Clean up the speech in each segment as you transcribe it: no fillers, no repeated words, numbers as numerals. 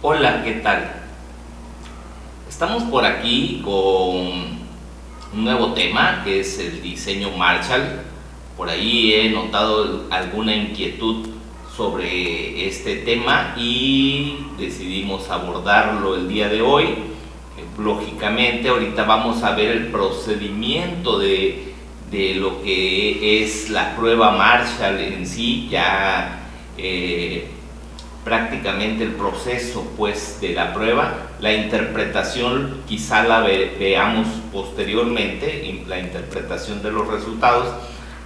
Hola, ¿qué tal? Estamos por aquí con un nuevo tema que es el diseño Marshall. Por ahí he notado alguna inquietud sobre este tema y decidimos abordarlo el día de hoy. Lógicamente ahorita vamos a ver el procedimiento de lo que es la prueba Marshall en sí, ya prácticamente el proceso pues de la prueba. La interpretación quizá la veamos posteriormente, la interpretación de los resultados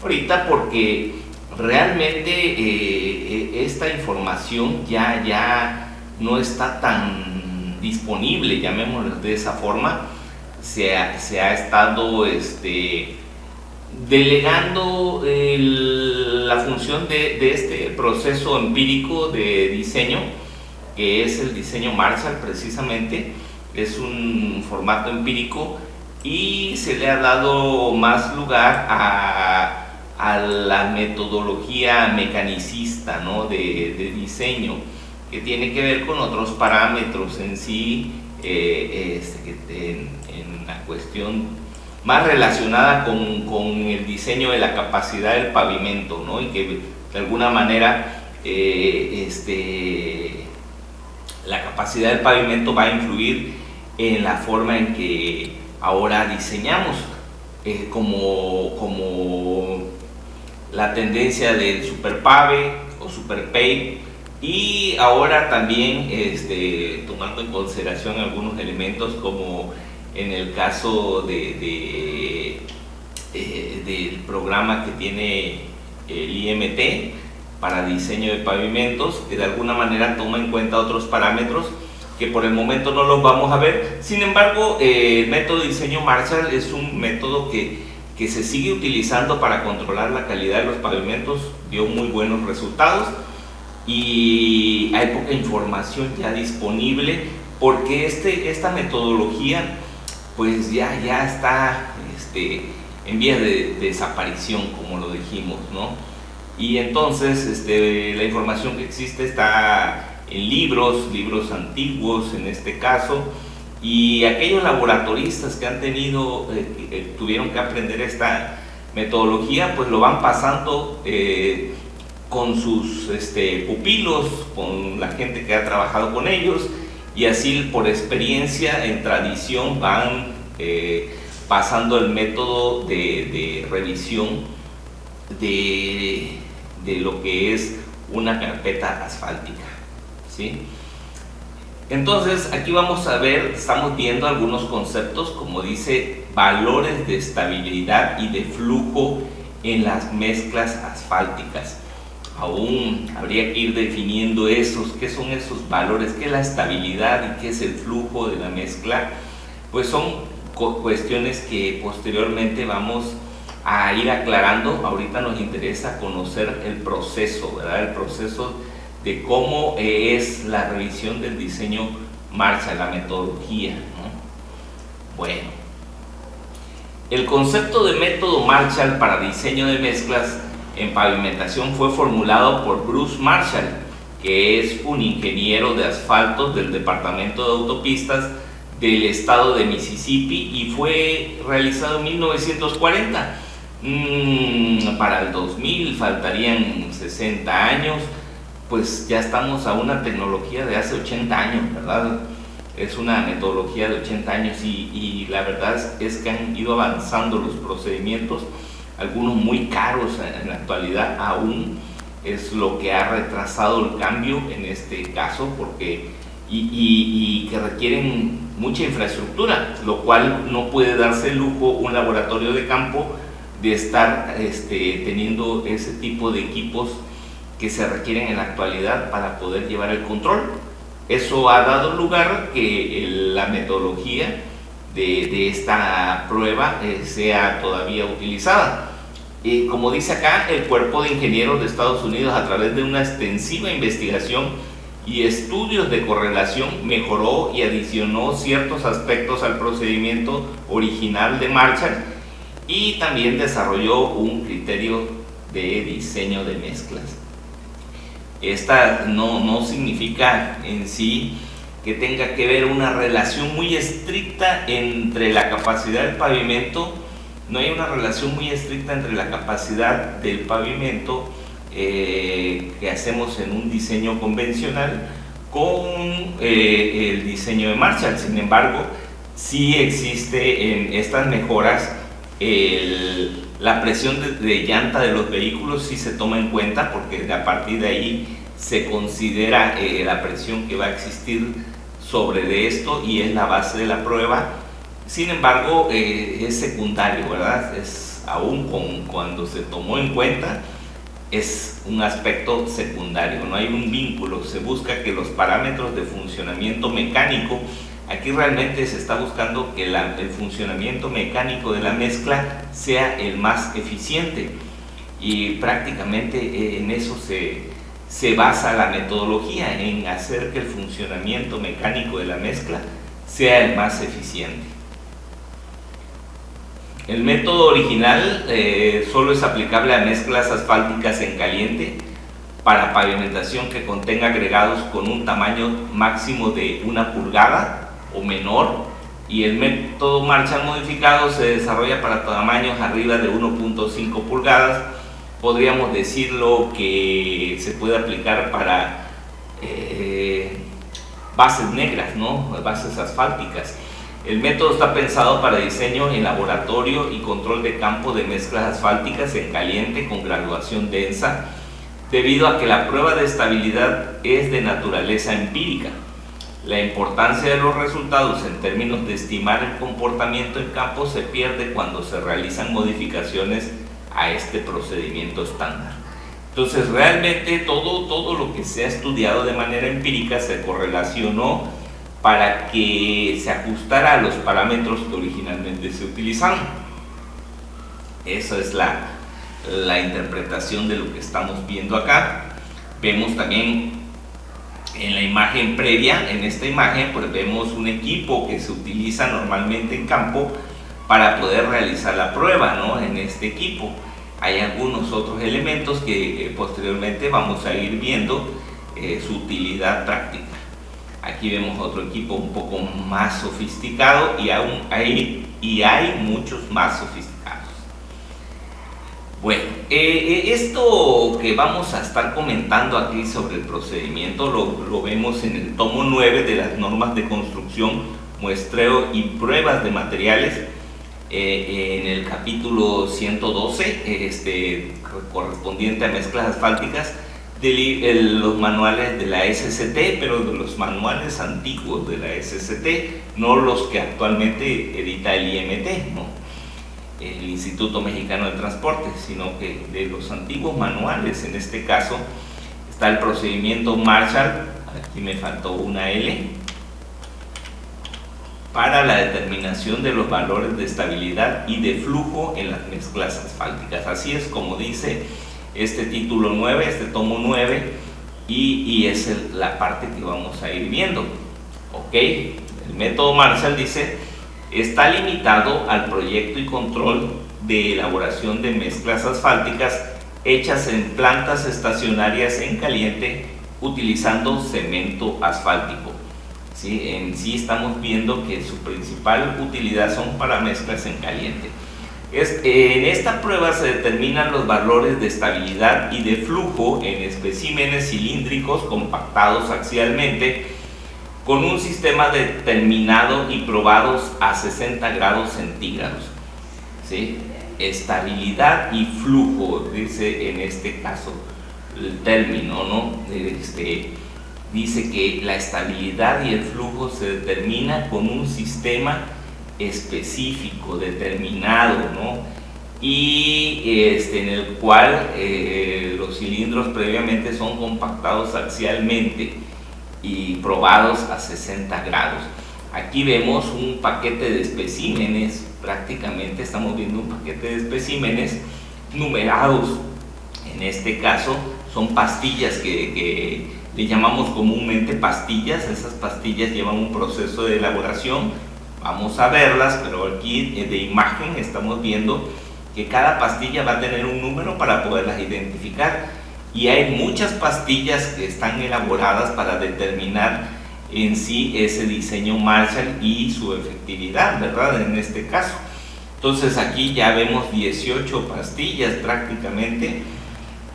ahorita, porque realmente esta información ya no está tan disponible, llamémoslo de esa forma. Se ha estado delegando la función de este proceso empírico de diseño, que es el diseño Marshall. Precisamente es un formato empírico y se le ha dado más lugar a la metodología mecanicista, ¿no? de diseño, que tiene que ver con otros parámetros en sí, en la cuestión más relacionada con el diseño de la capacidad del pavimento, ¿no? Y que de alguna manera la capacidad del pavimento va a influir en la forma en que ahora diseñamos, como la tendencia del superpave o superpave, y ahora también tomando en consideración algunos elementos, como en el caso del programa que tiene el IMT para diseño de pavimentos, que de alguna manera toma en cuenta otros parámetros que por el momento no los vamos a ver. Sin embargo, el método de diseño Marshall es un método que se sigue utilizando para controlar la calidad de los pavimentos. Dio muy buenos resultados y hay poca información ya disponible, porque esta metodología pues ya está en vías de desaparición, como lo dijimos, ¿no? Y entonces la información que existe está en libros antiguos en este caso, y aquellos laboratoristas que han tuvieron que aprender esta metodología, pues lo van pasando con sus pupilos, con la gente que ha trabajado con ellos, y así por experiencia, en tradición, van pasando el método de revisión de lo que es una carpeta asfáltica, ¿sí? Entonces aquí estamos viendo algunos conceptos, como dice, valores de estabilidad y de flujo en las mezclas asfálticas. Aún habría que ir definiendo qué son esos valores, qué es la estabilidad y qué es el flujo de la mezcla. Pues son cuestiones que posteriormente vamos a ir aclarando. Ahorita nos interesa conocer el proceso, ¿verdad? El proceso de cómo es la revisión del diseño Marshall, la metodología, ¿no? Bueno, el concepto de método Marshall para diseño de mezclas en pavimentación fue formulado por Bruce Marshall, que es un ingeniero de asfaltos del Departamento de Autopistas del estado de Mississippi, y fue realizado en 1940. Para el 2000 faltarían 60 años, pues ya estamos a una tecnología de hace 80 años, ¿verdad? Es una metodología de 80 años y la verdad es que han ido avanzando los procedimientos, algunos muy caros en la actualidad aún. Es lo que ha retrasado el cambio en este caso, porque y que requieren mucha infraestructura, lo cual no puede darse el lujo un laboratorio de campo de estar teniendo ese tipo de equipos que se requieren en la actualidad para poder llevar el control. Eso ha dado lugar que la metodología de esta prueba sea todavía utilizada. Como dice acá, el Cuerpo de Ingenieros de Estados Unidos, a través de una extensiva investigación y estudios de correlación, mejoró y adicionó ciertos aspectos al procedimiento original de Marshall, y también desarrolló un criterio de diseño de mezclas. Esta no significa en sí que tenga que ver una relación muy estricta entre la capacidad del pavimento. No hay una relación muy estricta entre la capacidad del pavimento que hacemos en un diseño convencional con el diseño de Marshall. Sin embargo, sí existe en estas mejoras la presión de llanta de los vehículos, sí se toma en cuenta, porque a partir de ahí se considera la presión que va a existir sobre de esto y es la base de la prueba. Sin embargo, es secundario, ¿verdad? Aún cuando se tomó en cuenta, es un aspecto secundario, no hay un vínculo. Se busca que los parámetros de funcionamiento mecánico, aquí realmente se está buscando que el funcionamiento mecánico de la mezcla sea el más eficiente, y prácticamente en eso se basa la metodología, en hacer que el funcionamiento mecánico de la mezcla sea el más eficiente. El método original solo es aplicable a mezclas asfálticas en caliente para pavimentación que contenga agregados con un tamaño máximo de 1 pulgada o menor, y el método Marshall modificado se desarrolla para tamaños arriba de 1.5 pulgadas. Podríamos decirlo que se puede aplicar para bases negras, ¿no? Bases asfálticas. El método está pensado para diseño en laboratorio y control de campo de mezclas asfálticas en caliente con graduación densa, debido a que la prueba de estabilidad es de naturaleza empírica. La importancia de los resultados en términos de estimar el comportamiento en campo se pierde cuando se realizan modificaciones a este procedimiento estándar. Entonces, realmente todo lo que se ha estudiado de manera empírica se correlacionó para que se ajustara a los parámetros que originalmente se utilizaron. Esa es la interpretación de lo que estamos viendo acá. Vemos también en la imagen previa, en esta imagen, pues vemos un equipo que se utiliza normalmente en campo para poder realizar la prueba, ¿no? En este equipo hay algunos otros elementos que posteriormente vamos a ir viendo su utilidad práctica. Aquí vemos otro equipo un poco más sofisticado y hay muchos más sofisticados. Bueno, esto que vamos a estar comentando aquí sobre el procedimiento lo vemos en el tomo 9 de las normas de construcción, muestreo y pruebas de materiales, en el capítulo 112, correspondiente a mezclas asfálticas, de los manuales de la SCT, pero de los manuales antiguos de la SCT, no los que actualmente edita el IMT, ¿no? El Instituto Mexicano de Transporte, sino que de los antiguos manuales. En este caso está el procedimiento Marshall, aquí me faltó una L, para la determinación de los valores de estabilidad y de flujo en las mezclas asfálticas. Así es como dice este título 9, este tomo 9, y es la parte que vamos a ir viendo. Ok, el método Marshall dice: está limitado al proyecto y control de elaboración de mezclas asfálticas hechas en plantas estacionarias en caliente utilizando cemento asfáltico. ¿Sí? En sí estamos viendo que su principal utilidad son para mezclas en caliente. En esta prueba se determinan los valores de estabilidad y de flujo en especímenes cilíndricos compactados axialmente con un sistema determinado y probados a 60 grados centígrados. ¿Sí? Estabilidad y flujo, dice en este caso el término, ¿no? Dice que la estabilidad y el flujo se determina con un sistema específico, determinado, ¿no? Y en el cual los cilindros previamente son compactados axialmente y probados a 60 grados. Aquí vemos un paquete de especímenes, prácticamente estamos viendo un paquete de especímenes numerados. En este caso son pastillas que le llamamos comúnmente pastillas. Esas pastillas llevan un proceso de elaboración, vamos a verlas, pero aquí de imagen estamos viendo que cada pastilla va a tener un número para poderlas identificar, y hay muchas pastillas que están elaboradas para determinar en sí ese diseño Marshall y su efectividad, ¿verdad? En este caso. Entonces aquí ya vemos 18 pastillas prácticamente,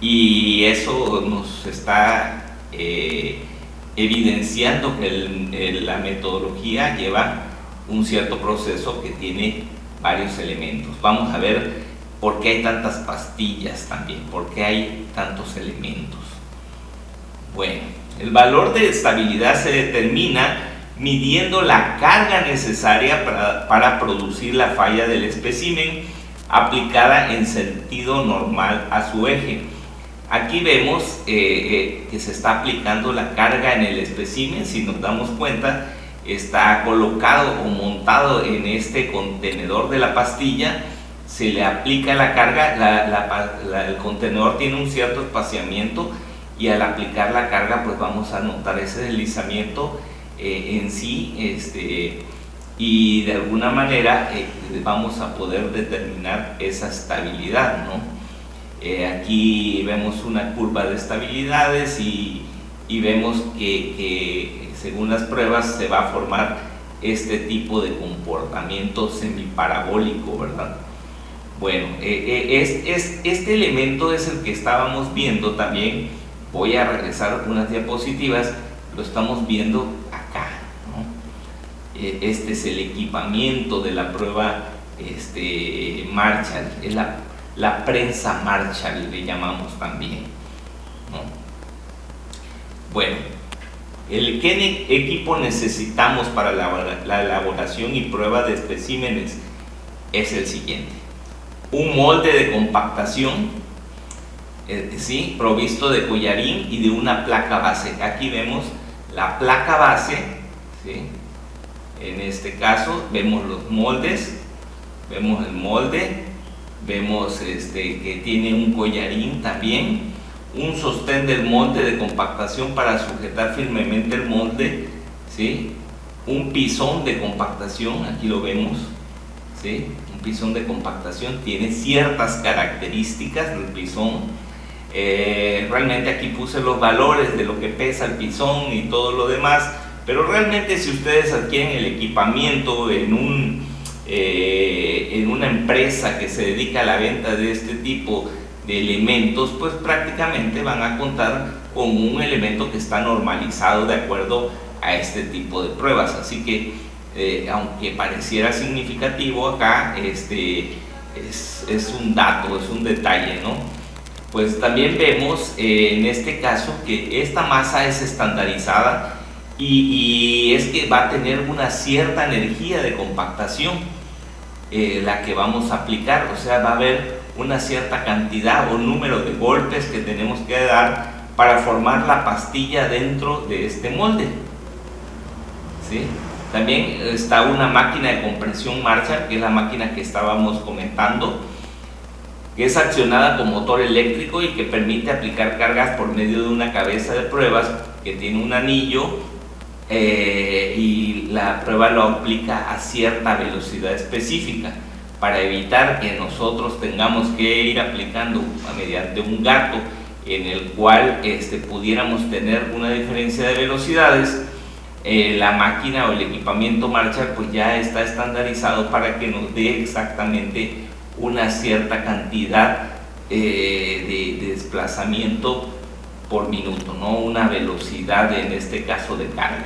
y eso nos está evidenciando que la metodología lleva un cierto proceso que tiene varios elementos. Vamos a ver por qué hay tantas pastillas también, por qué hay tantos elementos. Bueno, el valor de estabilidad se determina midiendo la carga necesaria para producir la falla del espécimen aplicada en sentido normal a su eje. Aquí vemos que se está aplicando la carga en el espécimen. Si nos damos cuenta, está colocado o montado en este contenedor de la pastilla, se le aplica la carga, el contenedor tiene un cierto espaciamiento, y al aplicar la carga pues vamos a notar ese deslizamiento en sí, y de alguna manera vamos a poder determinar esa estabilidad, ¿no? Aquí vemos una curva de estabilidades y vemos que según las pruebas se va a formar este tipo de comportamiento semiparabólico, ¿verdad? Bueno, este elemento es el que estábamos viendo también. Voy a regresar unas diapositivas, lo estamos viendo acá, ¿no? Este es el equipamiento de la prueba Marshall, es la prensa Marshall, le llamamos también, ¿no? Bueno, ¿qué equipo necesitamos para la elaboración y prueba de especímenes? Es el siguiente: un molde de compactación, ¿sí?, provisto de collarín y de una placa base. Aquí vemos la placa base, ¿sí? En este caso vemos los moldes, vemos el molde, vemos que tiene un collarín también, un sostén del molde de compactación para sujetar firmemente el molde, ¿sí?, un pisón de compactación, aquí lo vemos, ¿sí?, un pisón de compactación, tiene ciertas características del pisón. Realmente aquí puse los valores de lo que pesa el pisón y todo lo demás, pero realmente si ustedes adquieren el equipamiento en una empresa que se dedica a la venta de este tipo de elementos, pues prácticamente van a contar con un elemento que está normalizado de acuerdo a este tipo de pruebas. Así que aunque pareciera significativo acá, es un dato, es un detalle, ¿no? Pues también vemos en este caso que esta masa es estandarizada y es que va a tener una cierta energía de compactación la que vamos a aplicar, o sea, va a haber una cierta cantidad o número de golpes que tenemos que dar para formar la pastilla dentro de este molde, ¿sí? También está una máquina de compresión Marshall, que es la máquina que estábamos comentando, que es accionada con motor eléctrico y que permite aplicar cargas por medio de una cabeza de pruebas que tiene un anillo, y la prueba lo aplica a cierta velocidad específica para evitar que nosotros tengamos que ir aplicando mediante un gato en el cual pudiéramos tener una diferencia de velocidades. La máquina o el equipamiento Marshall pues ya está estandarizado para que nos dé exactamente una cierta cantidad de desplazamiento por minuto, ¿no? Una velocidad en este caso de carga,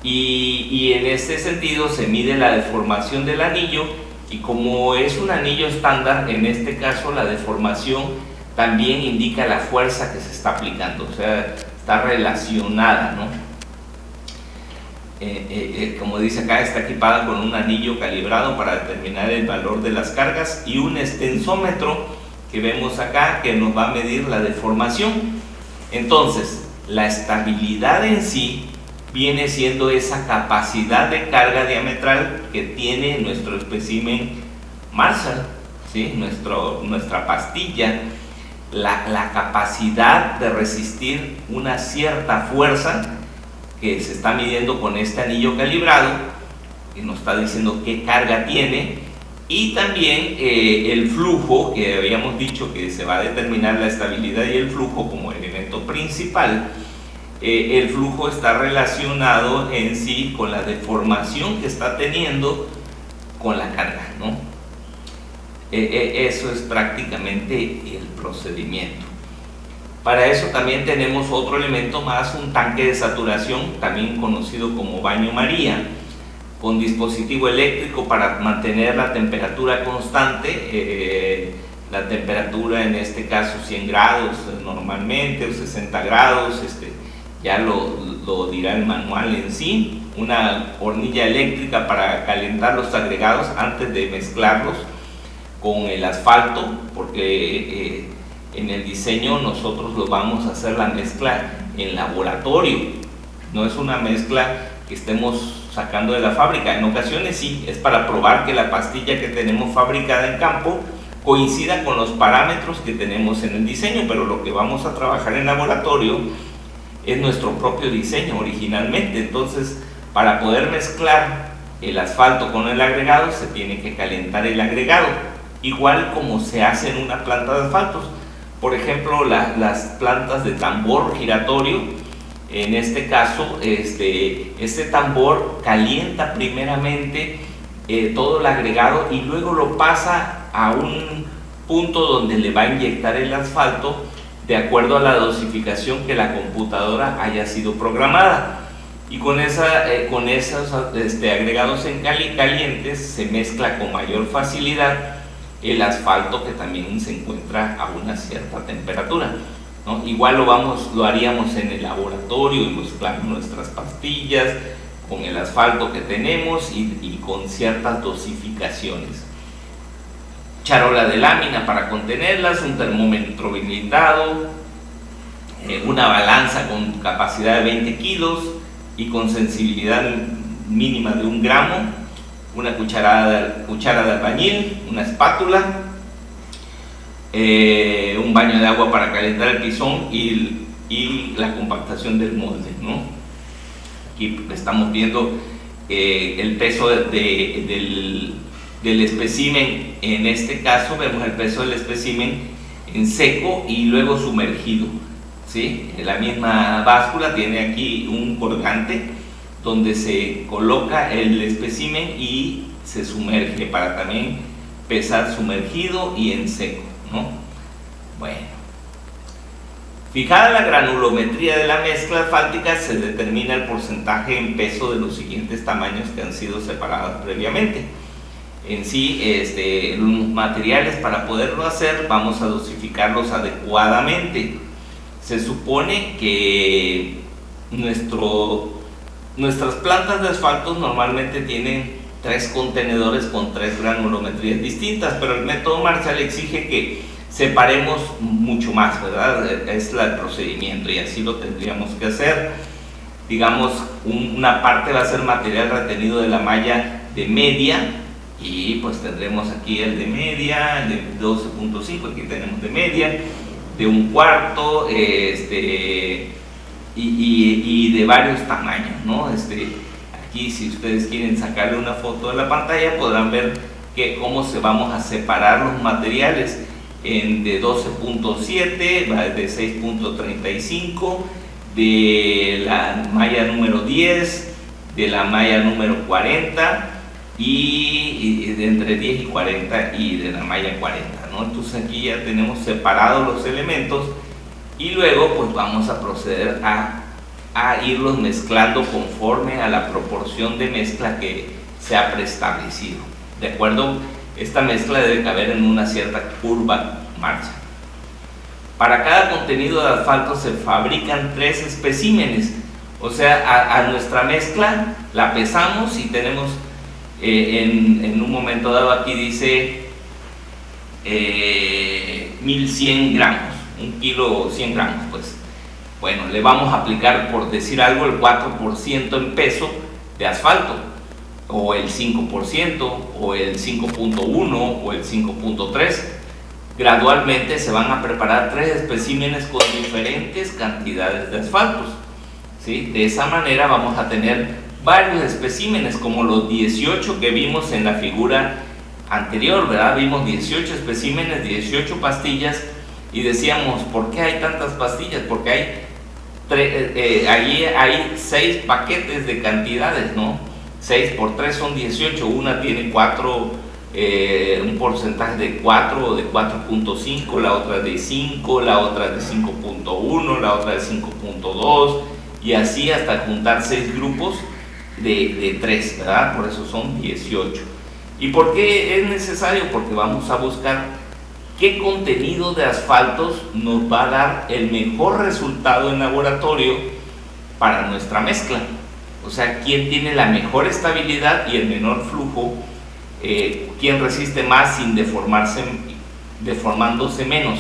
y en este sentido se mide la deformación del anillo, y como es un anillo estándar, en este caso la deformación también indica la fuerza que se está aplicando, o sea, está relacionada, ¿no? Como dice acá, está equipada con un anillo calibrado para determinar el valor de las cargas y un extensómetro que vemos acá que nos va a medir la deformación. Entonces, la estabilidad en sí viene siendo esa capacidad de carga diametral que tiene nuestro espécimen Marshall, ¿sí? Nuestra pastilla, la capacidad de resistir una cierta fuerza que se está midiendo con este anillo calibrado, que nos está diciendo qué carga tiene, y también el flujo, que habíamos dicho que se va a determinar la estabilidad y el flujo como elemento principal. el flujo está relacionado en sí con la deformación que está teniendo con la carga, ¿no? Eso es prácticamente el procedimiento. Para eso también tenemos otro elemento más, un tanque de saturación, también conocido como baño María, con dispositivo eléctrico para mantener la temperatura constante, la temperatura en este caso 100 grados normalmente, o 60 grados, ya lo dirá el manual en sí. Una hornilla eléctrica para calentar los agregados antes de mezclarlos con el asfalto, porque en el diseño nosotros lo vamos a hacer la mezcla en laboratorio, no es una mezcla que estemos sacando de la fábrica. En ocasiones sí, es para probar que la pastilla que tenemos fabricada en campo coincida con los parámetros que tenemos en el diseño, pero lo que vamos a trabajar en laboratorio es nuestro propio diseño originalmente. Entonces, para poder mezclar el asfalto con el agregado, se tiene que calentar el agregado, igual como se hace en una planta de asfaltos. Por ejemplo, las plantas de tambor giratorio, en este caso, este tambor calienta primeramente todo el agregado y luego lo pasa a un punto donde le va a inyectar el asfalto de acuerdo a la dosificación que la computadora haya sido programada. Y con esos agregados calientes se mezcla con mayor facilidad el asfalto, que también se encuentra a una cierta temperatura, ¿no? Igual lo haríamos en el laboratorio, mezclar nuestras pastillas con el asfalto que tenemos y con ciertas dosificaciones. Charola de lámina para contenerlas, un termómetro blindado, una balanza con capacidad de 20 kilos y con sensibilidad mínima de 1 gramo, una cuchara de albañil, una espátula, un baño de agua para calentar el pisón y la compactación del molde, ¿no? Aquí estamos viendo el peso del espécimen. En este caso vemos el peso del espécimen en seco y luego sumergido, ¿sí? La misma báscula tiene aquí un colgante donde se coloca el espécimen y se sumerge para también pesar sumergido y en seco, ¿no? Bueno, fijada la granulometría de la mezcla asfáltica, se determina el porcentaje en peso de los siguientes tamaños que han sido separados previamente. En sí, los materiales, para poderlo hacer, vamos a dosificarlos adecuadamente. Se supone que nuestras plantas de asfaltos normalmente tienen 3 contenedores con 3 granulometrías distintas, pero el método Marshall exige que separemos mucho más, ¿verdad? Es el procedimiento y así lo tendríamos que hacer. Digamos, una parte va a ser material retenido de la malla de media, y pues tendremos aquí el de media, el de 12.5, aquí tenemos de media, de 1/4, y de varios tamaños, ¿no? Aquí, si ustedes quieren sacarle una foto de la pantalla, podrán ver cómo vamos a separar los materiales en de 12.7, de 6.35, de la malla número 10, de la malla número 40 y de entre 10 y 40 y de la malla 40, ¿no? Entonces aquí ya tenemos separados los elementos y luego pues vamos a proceder a irlos mezclando conforme a la proporción de mezcla que se ha preestablecido. De acuerdo, esta mezcla debe caber en una cierta curva Marshall. Para cada contenido de asfalto se fabrican 3 especímenes, o sea, a nuestra mezcla la pesamos y tenemos en un momento dado, aquí dice 1100 gramos, 1 kilo 100 gramos, pues. Bueno, le vamos a aplicar, por decir algo, el 4% en peso de asfalto, o el 5%, o el 5.1, o el 5.3. Gradualmente se van a preparar 3 especímenes con diferentes cantidades de asfaltos, ¿sí? De esa manera vamos a tener varios especímenes, como los 18 que vimos en la figura anterior, ¿verdad? Vimos 18 especímenes, 18 pastillas, y decíamos, ¿por qué hay tantas pastillas? Porque hay allí hay 6 paquetes de cantidades, ¿no? 6 por 3 son 18, una tiene 4, un porcentaje de 4 o de 4.5, la otra de 5, la otra de 5.1, la otra de 5.2, y así hasta juntar 6 grupos de 3, ¿verdad? Por eso son 18. ¿Y por qué es necesario? Porque vamos a buscar qué contenido de asfaltos nos va a dar el mejor resultado en laboratorio para nuestra mezcla. O sea, quién tiene la mejor estabilidad y el menor flujo, quién resiste más sin deformándose menos,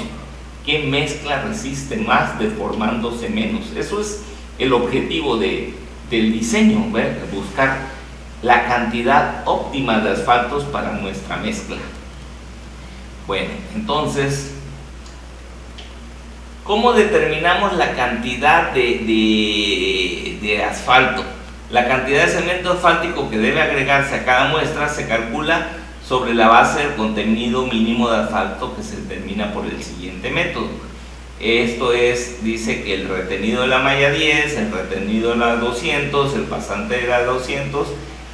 qué mezcla resiste más deformándose menos. Eso es el objetivo del diseño, ¿ver? Buscar la cantidad óptima de asfaltos para nuestra mezcla. Bueno, entonces, ¿cómo determinamos la cantidad de asfalto? La cantidad de cemento asfáltico que debe agregarse a cada muestra se calcula sobre la base del contenido mínimo de asfalto que se determina por el siguiente método. Esto es, dice que el retenido de la malla 10, el retenido de la 200, el pasante de la 200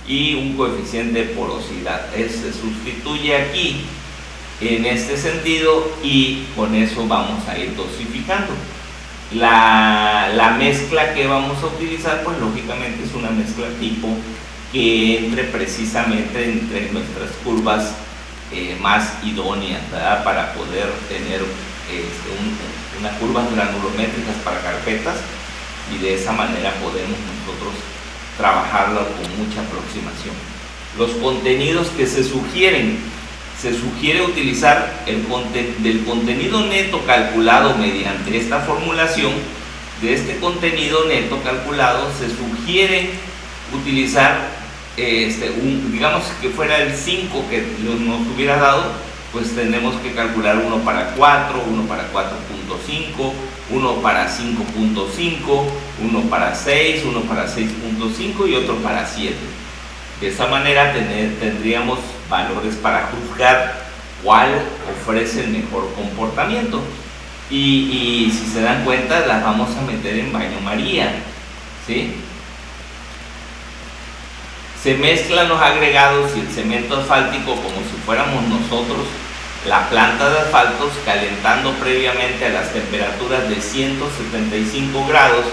y un coeficiente de porosidad. Se sustituye aquí en este sentido y con eso vamos a ir dosificando. La mezcla que vamos a utilizar, pues lógicamente es una mezcla tipo que entre precisamente entre nuestras curvas más idóneas, ¿verdad? Para poder tener unas curvas granulométricas para carpetas, y de esa manera podemos nosotros trabajarlo con mucha aproximación. Los contenidos que se sugieren: se sugiere utilizar del contenido neto calculado mediante esta formulación. De este contenido neto calculado se sugiere utilizar, digamos que fuera el 5 que nos hubiera dado, pues tenemos que calcular uno para 4, uno para 4.5, uno para 5.5, uno para 6, uno para 6.5 y otro para 7. De esa manera tendríamos valores para juzgar cuál ofrece el mejor comportamiento. Y si se dan cuenta, las vamos a meter en baño María, ¿sí? Se mezclan los agregados y el cemento asfáltico como si fuéramos nosotros la planta de asfaltos, calentando previamente a las temperaturas de 175 grados,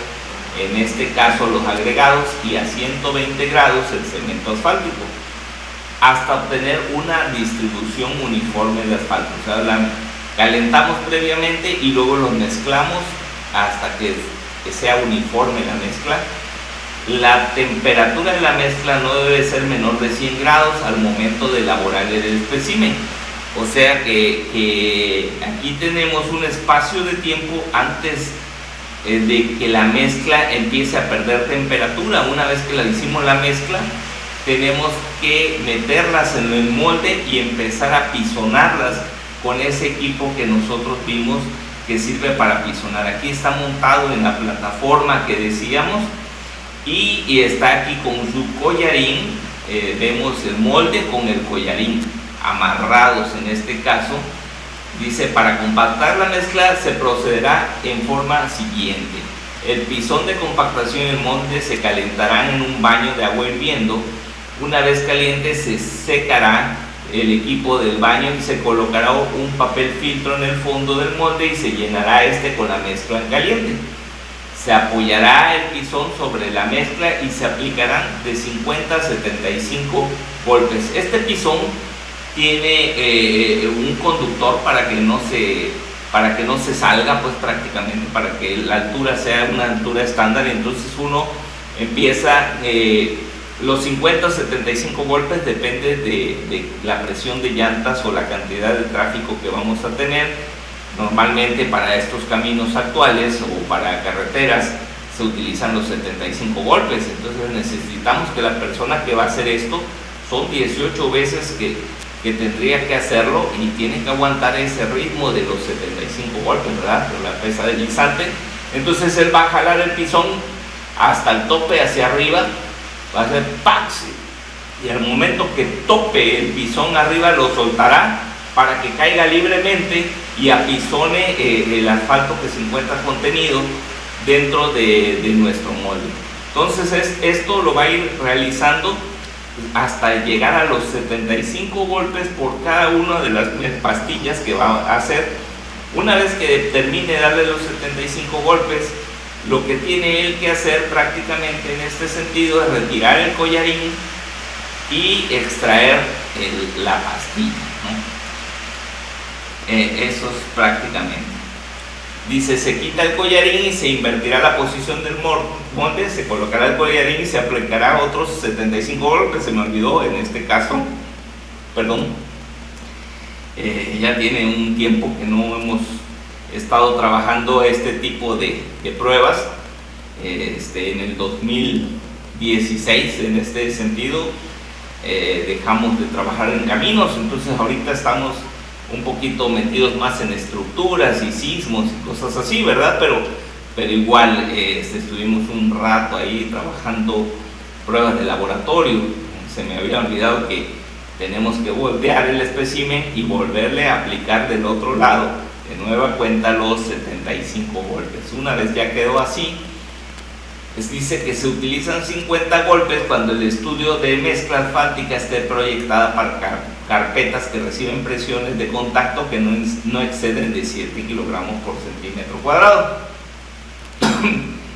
en este caso los agregados, y a 120 grados el cemento asfáltico, hasta obtener una distribución uniforme de asfalto. O sea, calentamos previamente y luego los mezclamos hasta que sea uniforme la mezcla. La temperatura de la mezcla no debe ser menor de 100 grados al momento de elaborar el espécimen. O sea que aquí tenemos un espacio de tiempo antes de que la mezcla empiece a perder temperatura. Una vez que la hicimos la mezcla, tenemos que meterlas en el molde y empezar a pisonarlas con ese equipo que nosotros vimos que sirve para pisonar. Aquí está montado en la plataforma que decíamos, y está aquí con su collarín. Vemos el molde con el collarín amarrados. En este caso dice: para compactar la mezcla se procederá en forma siguiente: el pisón de compactación y el molde se calentarán en un baño de agua hirviendo. Una vez caliente se secará el equipo del baño y se colocará un papel filtro en el fondo del molde y se llenará con la mezcla en caliente. Se apoyará el pisón sobre la mezcla y se aplicarán de 50 a 75 golpes. Este pisón tiene un conductor para que no se salga, pues prácticamente para que la altura sea una altura estándar. Entonces uno empieza, los 50 o 75 golpes depende de la presión de llantas o la cantidad de tráfico que vamos a tener. Normalmente para estos caminos actuales o para carreteras se utilizan los 75 golpes. Entonces necesitamos que la persona que va a hacer esto, son 18 veces que tendría que hacerlo, y tiene que aguantar ese ritmo de los 75 golpes, ¿verdad? Por la pesa deslizante. Entonces él va a jalar el pisón hasta el tope, hacia arriba, va a hacer ¡pax! Y al momento que tope el pisón arriba, lo soltará para que caiga libremente y apisone el asfalto que se encuentra contenido dentro de nuestro molde. Entonces esto lo va a ir realizando hasta llegar a los 75 golpes por cada una de las pastillas que va a hacer. Una vez que termine de darle los 75 golpes, lo que tiene él que hacer prácticamente en este sentido es retirar el collarín y extraer la pastilla, ¿no? Eso es prácticamente. Dice, se quita el collarín y se invertirá la posición del molde, se colocará el collarín y se aplicará otros 75 golpes. Se me olvidó en este caso, perdón, ya tiene un tiempo que no hemos estado trabajando este tipo de pruebas. En el 2016, en este sentido, dejamos de trabajar en caminos, entonces ahorita estamos un poquito metidos más en estructuras y sismos y cosas así, ¿verdad? Pero igual estuvimos un rato ahí trabajando pruebas de laboratorio. Se me había olvidado que tenemos que voltear el espécimen y volverle a aplicar del otro lado de nueva cuenta los 75 golpes. Una vez ya quedó así, dice que se utilizan 50 golpes cuando el estudio de mezcla asfáltica esté proyectada para carpetas que reciben presiones de contacto que no exceden de 7 kilogramos por centímetro cuadrado.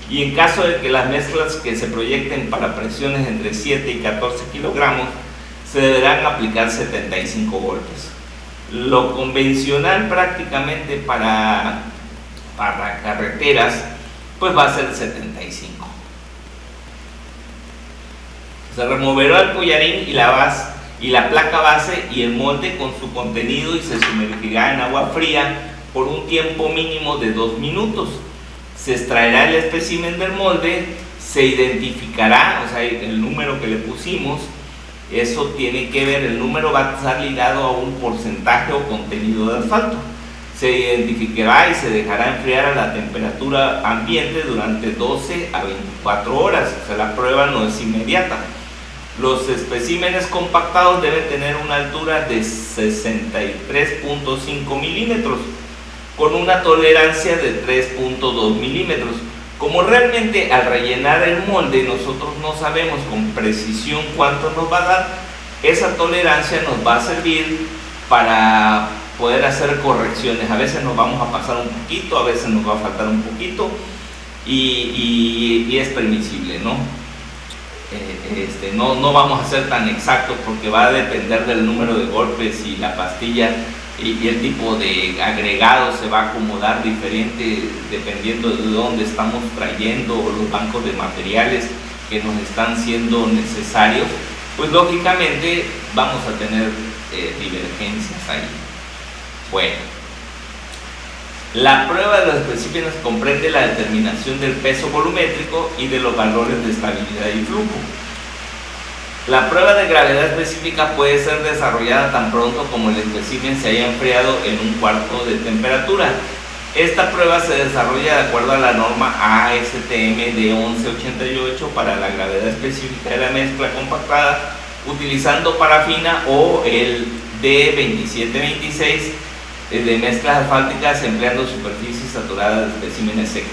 Y en caso de que las mezclas que se proyecten para presiones entre 7 y 14 kilogramos, se deberán aplicar 75 golpes. Lo convencional prácticamente para carreteras, pues va a ser 75. Se removerá el collarín y la placa base y el molde con su contenido y se sumergirá en agua fría por un tiempo mínimo de 2 minutos. Se extraerá el espécimen del molde, se identificará, o sea, el número que le pusimos, eso tiene que ver, el número va a estar ligado a un porcentaje o contenido de asfalto. Se identificará y se dejará enfriar a la temperatura ambiente durante 12 a 24 horas, o sea, la prueba no es inmediata. Los especímenes compactados deben tener una altura de 63.5 milímetros con una tolerancia de 3.2 milímetros. Como realmente al rellenar el molde nosotros no sabemos con precisión cuánto nos va a dar, esa tolerancia nos va a servir para poder hacer correcciones. A veces nos vamos a pasar un poquito, a veces nos va a faltar un poquito y es permisible, ¿no? No vamos a ser tan exactos porque va a depender del número de golpes y la pastilla y el tipo de agregado se va a acomodar diferente dependiendo de dónde estamos trayendo los bancos de materiales que nos están siendo necesarios. Pues lógicamente vamos a tener divergencias ahí. Bueno, la prueba de los especímenes comprende la determinación del peso volumétrico y de los valores de estabilidad y flujo. La prueba de gravedad específica puede ser desarrollada tan pronto como el espécimen se haya enfriado en un cuarto de temperatura. Esta prueba se desarrolla de acuerdo a la norma ASTM D1188 para la gravedad específica de la mezcla compactada, utilizando parafina, o el D2726 de mezclas asfálticas empleando superficies saturadas de especímenes secos.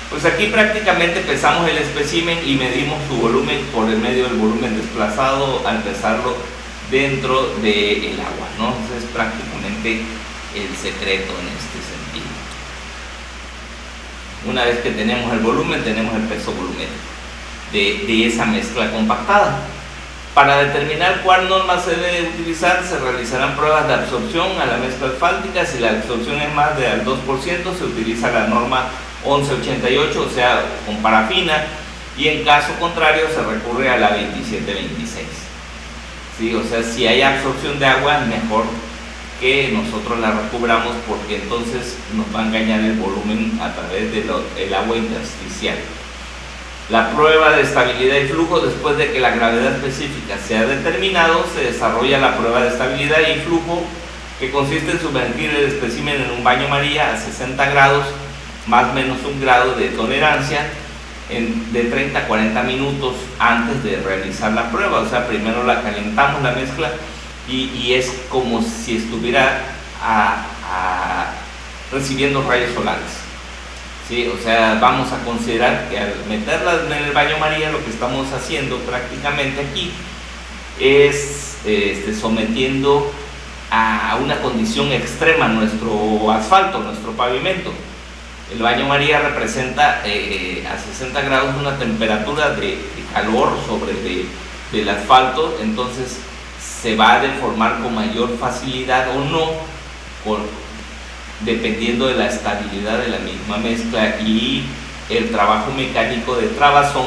Pues aquí prácticamente pesamos el espécimen y medimos su volumen por el medio del volumen desplazado al pesarlo dentro del agua, ¿no? Ese es prácticamente el secreto en este sentido. Una vez que tenemos el volumen, tenemos el peso volumétrico de esa mezcla compactada. Para determinar cuál norma se debe utilizar, se realizarán pruebas de absorción a la mezcla asfáltica. Si la absorción es más del 2%, se utiliza la norma 1188, o sea, con parafina, y en caso contrario se recurre a la 2726. ¿Sí? O sea, si hay absorción de agua, es mejor que nosotros la recubramos porque entonces nos va a engañar el volumen a través del agua intersticial. La prueba de estabilidad y flujo: después de que la gravedad específica se ha determinado, se desarrolla la prueba de estabilidad y flujo, que consiste en sumergir el espécimen en un baño María a 60 grados, más o menos 1 grado de tolerancia, de 30 a 40 minutos antes de realizar la prueba. O sea, primero la calentamos la mezcla y es como si estuviera recibiendo rayos solares. ¿sí? O sea, vamos a considerar que al meterla en el baño María, lo que estamos haciendo prácticamente aquí es sometiendo a una condición extrema nuestro asfalto, nuestro pavimento. El baño María representa a 60 grados una temperatura de calor sobre del asfalto, entonces se va a deformar con mayor facilidad o no, dependiendo de la estabilidad de la misma mezcla y el trabajo mecánico de trabazón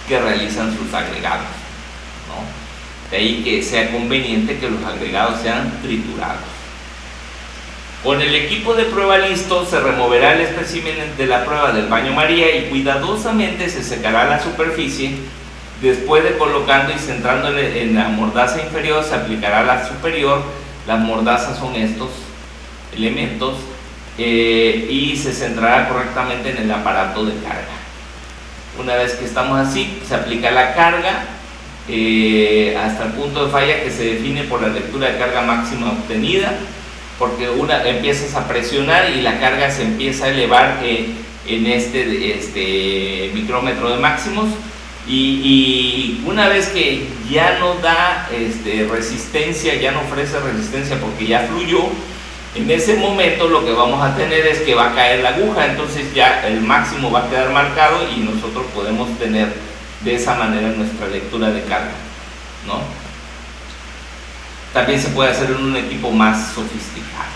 que realizan sus agregados, ¿no? De ahí que sea conveniente que los agregados sean triturados. Con el equipo de prueba listo, se removerá el espécimen de la prueba del baño María y cuidadosamente se secará la superficie. Después de colocando y centrándole en la mordaza inferior, se aplicará la superior. Las mordazas son estos elementos y se centrará correctamente en el aparato de carga. Una vez que estamos así, se aplica la carga hasta el punto de falla que se define por la lectura de carga máxima obtenida, porque empiezas a presionar y la carga se empieza a elevar en este micrómetro de máximos, y una vez que ya no da resistencia, ya no ofrece resistencia porque ya fluyó, en ese momento lo que vamos a tener es que va a caer la aguja, entonces ya el máximo va a quedar marcado y nosotros podemos tener de esa manera nuestra lectura de carga, ¿no? También se puede hacer en un equipo más sofisticado.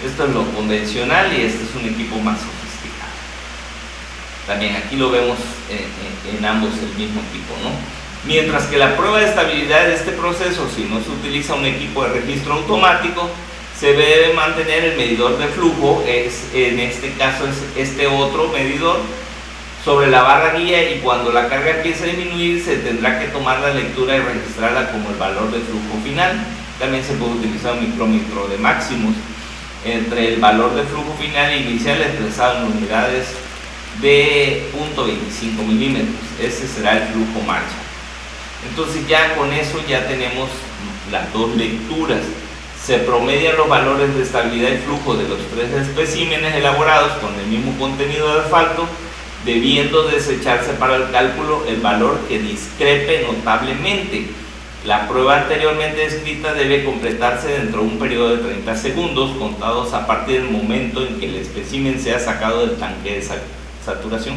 Esto es lo convencional y este es un equipo más sofisticado. También aquí lo vemos en ambos el mismo equipo, ¿no? Mientras que la prueba de estabilidad de este proceso, si no se utiliza un equipo de registro automático, se debe mantener el medidor de flujo, en este caso es este otro medidor, sobre la barra guía, y cuando la carga empiece a disminuir se tendrá que tomar la lectura y registrarla como el valor de flujo final. También se puede utilizar un micrómetro de máximos entre el valor de flujo final inicial expresado en unidades de 0.25 milímetros. Ese será el flujo marcha. Entonces ya con eso ya tenemos las dos lecturas. Se promedian los valores de estabilidad y flujo de los tres especímenes elaborados con el mismo contenido de asfalto, debiendo desecharse para el cálculo el valor que discrepe notablemente. La prueba anteriormente descrita debe completarse dentro de un periodo de 30 segundos, contados a partir del momento en que el espécimen sea sacado del tanque de saturación.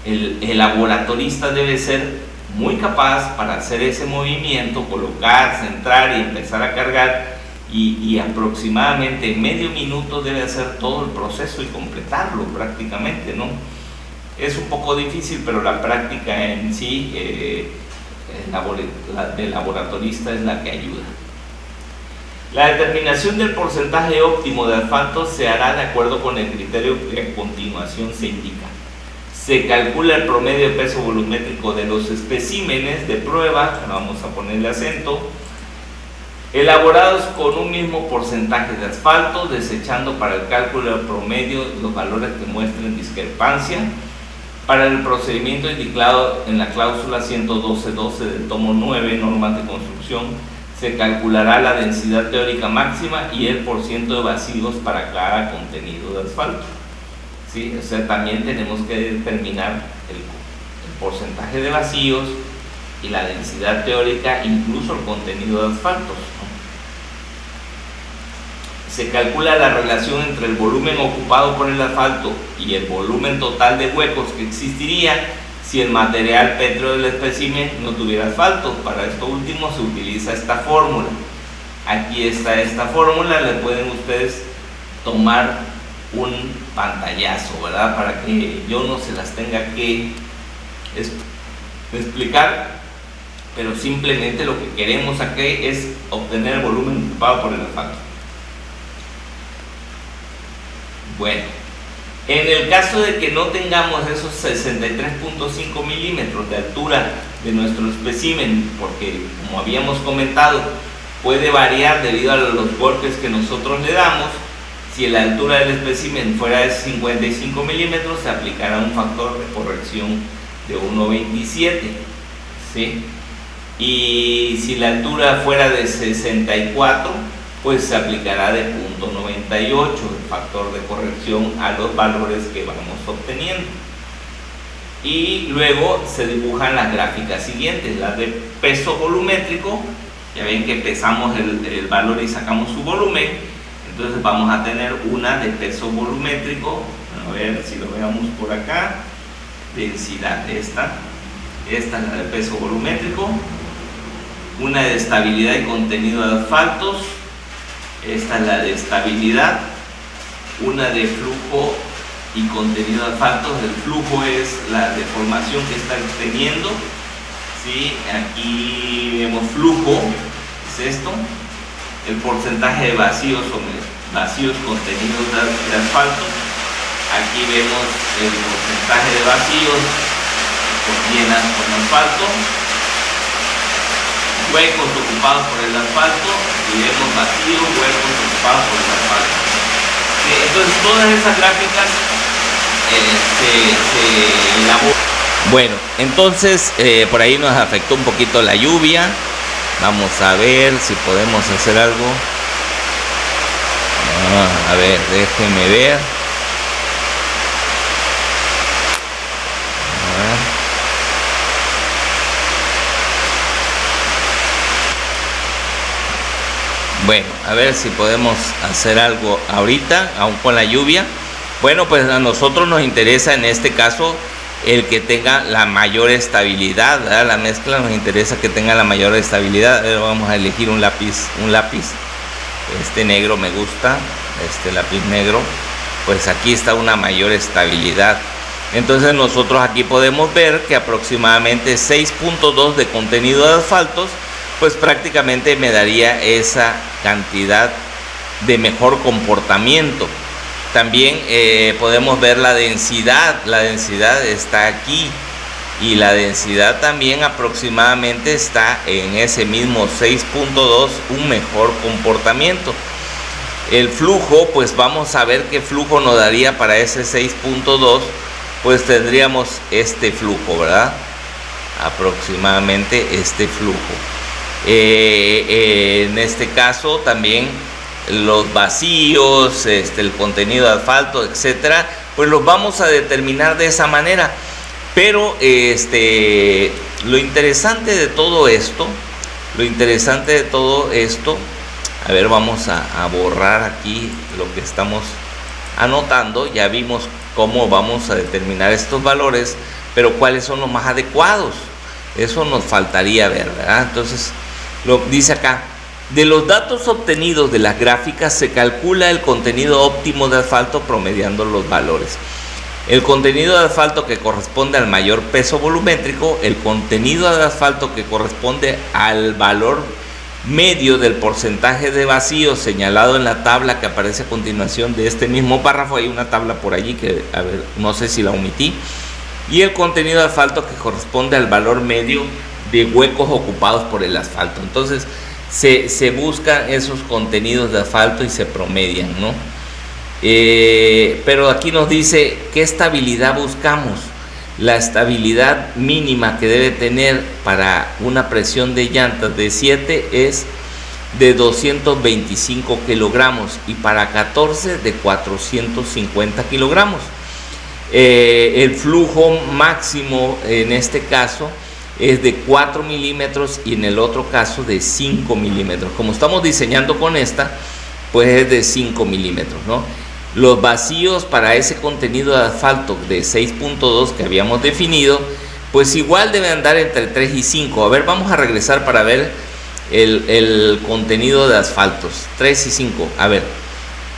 El laboratorista debe ser muy capaz para hacer ese movimiento, colocar, centrar y empezar a cargar, y aproximadamente medio minuto debe hacer todo el proceso y completarlo prácticamente, ¿no? Es un poco difícil, pero la práctica en sí del laboratorista es la que ayuda. La determinación del porcentaje óptimo de asfalto se hará de acuerdo con el criterio que a continuación se indica. Se calcula el promedio de peso volumétrico de los especímenes de prueba, vamos a ponerle acento, elaborados con un mismo porcentaje de asfalto, desechando para el cálculo del promedio los valores que muestren discrepancia. Para el procedimiento indicado en la cláusula 112.12 del tomo 9, normas de construcción, se calculará la densidad teórica máxima y el porciento de vacíos para cada contenido de asfalto. ¿Sí? O sea, también tenemos que determinar el porcentaje de vacíos y la densidad teórica, incluso el contenido de asfaltos, ¿no? Se calcula la relación entre el volumen ocupado por el asfalto y el volumen total de huecos que existiría si el material pétreo del espécimen no tuviera asfalto. Para esto último se utiliza esta fórmula. Aquí está esta fórmula, le pueden ustedes tomar un pantallazo, ¿verdad? Para que yo no se las tenga que explicar, pero simplemente lo que queremos aquí es obtener el volumen ocupado por el asfalto. Bueno, en el caso de que no tengamos esos 63.5 milímetros de altura de nuestro espécimen, porque como habíamos comentado, puede variar debido a los golpes que nosotros le damos. Si la altura del espécimen fuera de 55 milímetros, se aplicará un factor de corrección de 1.27, ¿sí? Y si la altura fuera de 64, pues se aplicará de 0.98 el factor de corrección a los valores que vamos obteniendo. Y luego se dibujan las gráficas siguientes, las de peso volumétrico. Ya ven que pesamos el valor y sacamos su volumen. Entonces vamos a tener una de peso volumétrico, a ver si lo veamos por acá, densidad, esta es la de peso volumétrico, una de estabilidad y contenido de asfaltos, esta es la de estabilidad, una de flujo y contenido de asfaltos. El flujo es la deformación que está teniendo, ¿sí? Aquí vemos flujo, es esto. El porcentaje de vacíos contenidos de asfalto. Aquí vemos el porcentaje de vacíos llenas con asfalto, huecos ocupados por el asfalto, y vemos vacíos, huecos ocupados por el asfalto. Entonces todas esas gráficas se elaboran. Bueno, entonces por ahí nos afectó un poquito la lluvia. Vamos a ver si podemos hacer algo. A ver, déjenme ver. Bueno, a ver si podemos hacer algo ahorita, aún con la lluvia. Bueno, pues a nosotros nos interesa en este caso el que tenga la mayor estabilidad, ¿verdad? La mezcla nos interesa que tenga la mayor estabilidad. A ver, vamos a elegir un lápiz. Este negro me gusta, este lápiz negro. Pues aquí está una mayor estabilidad. Entonces nosotros aquí podemos ver que aproximadamente 6.2 de contenido de asfaltos, pues prácticamente me daría esa cantidad de mejor comportamiento. También podemos ver la densidad está aquí, y la densidad también aproximadamente está en ese mismo 6.2, un mejor comportamiento. El flujo, pues vamos a ver qué flujo nos daría para ese 6.2, pues tendríamos este flujo, ¿verdad? Aproximadamente este flujo. En este caso también los vacíos, el contenido de asfalto, etcétera, pues los vamos a determinar de esa manera. Pero lo interesante de todo esto, a ver, vamos a borrar aquí lo que estamos anotando. Ya vimos cómo vamos a determinar estos valores, pero cuáles son los más adecuados, eso nos faltaría ver, ¿verdad? Entonces lo dice acá: de los datos obtenidos de las gráficas se calcula el contenido óptimo de asfalto promediando los valores. El contenido de asfalto que corresponde al mayor peso volumétrico, el contenido de asfalto que corresponde al valor medio del porcentaje de vacío señalado en la tabla que aparece a continuación de este mismo párrafo. Hay una tabla por allí que, a ver, no sé si la omití. Y el contenido de asfalto que corresponde al valor medio de huecos ocupados por el asfalto. Entonces se buscan esos contenidos de asfalto y se promedian, ¿no? Pero aquí nos dice qué estabilidad buscamos. La estabilidad mínima que debe tener para una presión de llantas de 7 es de 225 kilogramos y para 14 de 450 kilogramos. El flujo máximo en este caso es de 4 milímetros y en el otro caso de 5 milímetros. Como estamos diseñando con esta, pues es de 5 milímetros, ¿no? Los vacíos para ese contenido de asfalto de 6.2 que habíamos definido, pues igual debe andar entre 3 y 5. A ver, vamos a regresar para ver el contenido de asfaltos, 3 y 5. A ver,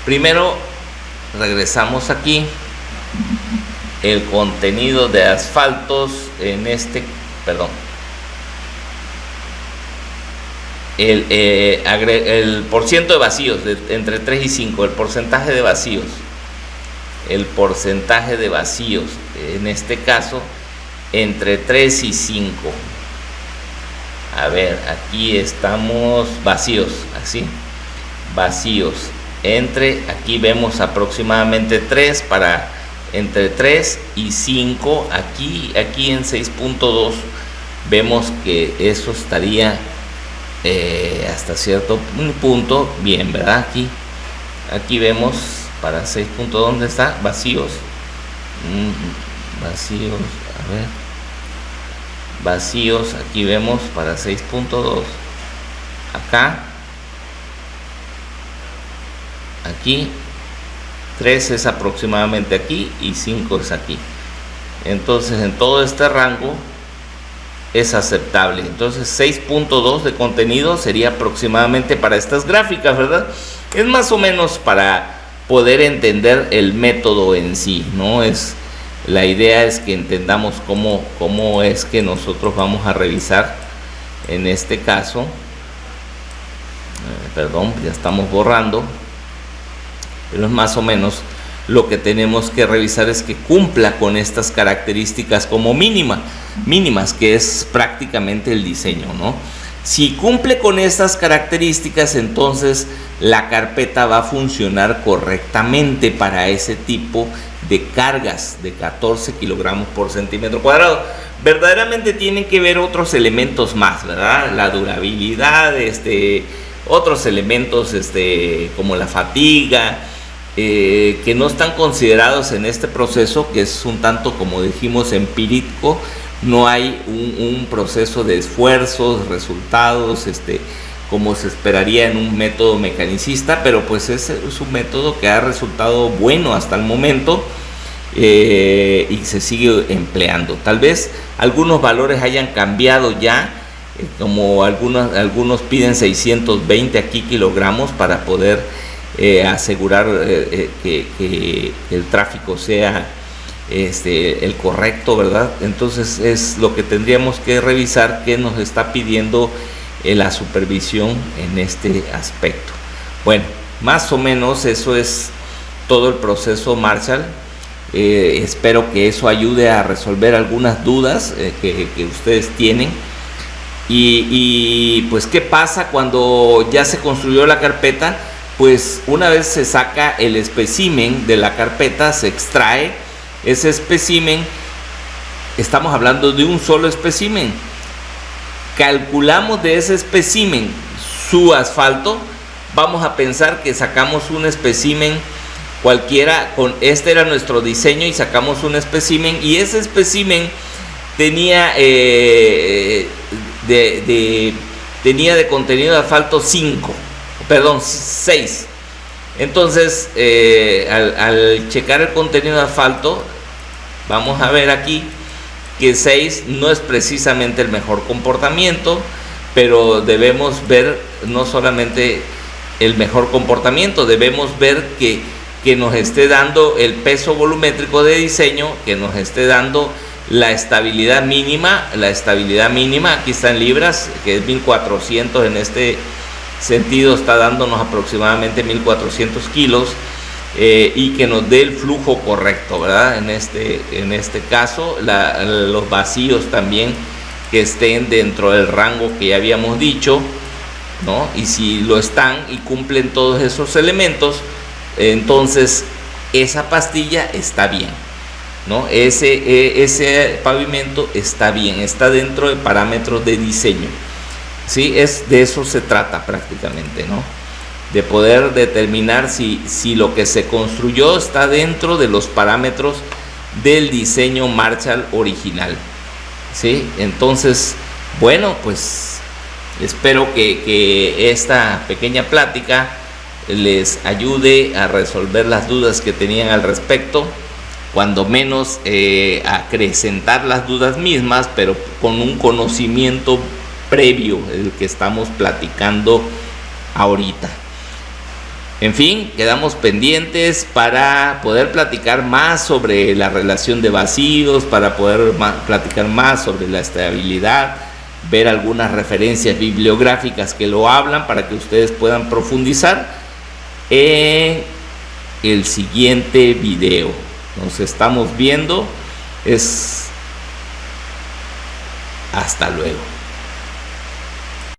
primero regresamos aquí. El contenido de asfaltos en el porciento de vacíos entre 3 y 5, el porcentaje de vacíos en este caso entre 3 y 5. A ver, aquí estamos vacíos, así, vacíos aquí vemos aproximadamente 3 para entre 3 y 5. Aquí en 6.2 vemos que eso estaría hasta cierto punto bien, ¿verdad? Aquí vemos para 6 puntos, ¿dónde está? Vacíos. Vacíos, a ver. Vacíos, aquí vemos para 6.2. Acá. Aquí. 3 es aproximadamente aquí y 5 es aquí. Entonces en todo este rango es aceptable. Entonces 6.2 de contenido sería aproximadamente para estas gráficas, ¿verdad? Es más o menos para poder entender el método en sí, ¿no? La idea es que entendamos cómo es que nosotros vamos a revisar en este caso. Perdón, ya estamos borrando, pero es más o menos lo que tenemos que revisar es que cumpla con estas características como mínimas, que es prácticamente el diseño, ¿no? Si cumple con estas características, entonces la carpeta va a funcionar correctamente para ese tipo de cargas de 14 kilogramos por centímetro cuadrado. Verdaderamente tienen que ver otros elementos más, ¿verdad? La durabilidad, otros elementos como la fatiga, que no están considerados en este proceso, que es un tanto, como dijimos, empírico. No hay un proceso de esfuerzos, resultados, como se esperaría en un método mecanicista, pero pues es un método que ha resultado bueno hasta el momento, y se sigue empleando. Tal vez algunos valores hayan cambiado ya, como algunos piden 620 aquí kilogramos para poder asegurar que el tráfico sea el correcto, ¿verdad? Entonces es lo que tendríamos que revisar, que nos está pidiendo la supervisión en este aspecto. Bueno, más o menos eso es todo el proceso Marshall. Espero que eso ayude a resolver algunas dudas que ustedes tienen. Y pues, ¿qué pasa cuando ya se construyó la carpeta? Pues una vez se saca el espécimen de la carpeta, se extrae ese espécimen. Estamos hablando de un solo espécimen. Calculamos de ese espécimen su asfalto. Vamos a pensar que sacamos un espécimen cualquiera, este era nuestro diseño y sacamos un espécimen, y ese espécimen tenía tenía de contenido de asfalto 6. Entonces al checar el contenido de asfalto, vamos a ver aquí que 6 no es precisamente el mejor comportamiento, pero debemos ver no solamente el mejor comportamiento, debemos ver que nos esté dando el peso volumétrico de diseño, que nos esté dando la estabilidad mínima. Aquí está en libras, que es 1400. En este sentido está dándonos aproximadamente 1400 kilos, y que nos dé el flujo correcto, ¿verdad? En este caso, los vacíos también que estén dentro del rango que ya habíamos dicho, ¿no? Y si lo están y cumplen todos esos elementos, entonces esa pastilla está bien, ¿no? Ese pavimento está bien, está dentro de parámetros de diseño, ¿sí? De eso se trata prácticamente, ¿no? De poder determinar si lo que se construyó está dentro de los parámetros del diseño Marshall original, ¿sí? Entonces, bueno, pues espero que esta pequeña plática les ayude a resolver las dudas que tenían al respecto, cuando menos acrecentar las dudas mismas, pero con un conocimiento previo, el que estamos platicando ahorita. En fin, quedamos pendientes para poder platicar más sobre la relación de vacíos, para poder platicar más sobre la estabilidad, ver algunas referencias bibliográficas que lo hablan, para que ustedes puedan profundizar en el siguiente video. Nos estamos viendo. Hasta luego.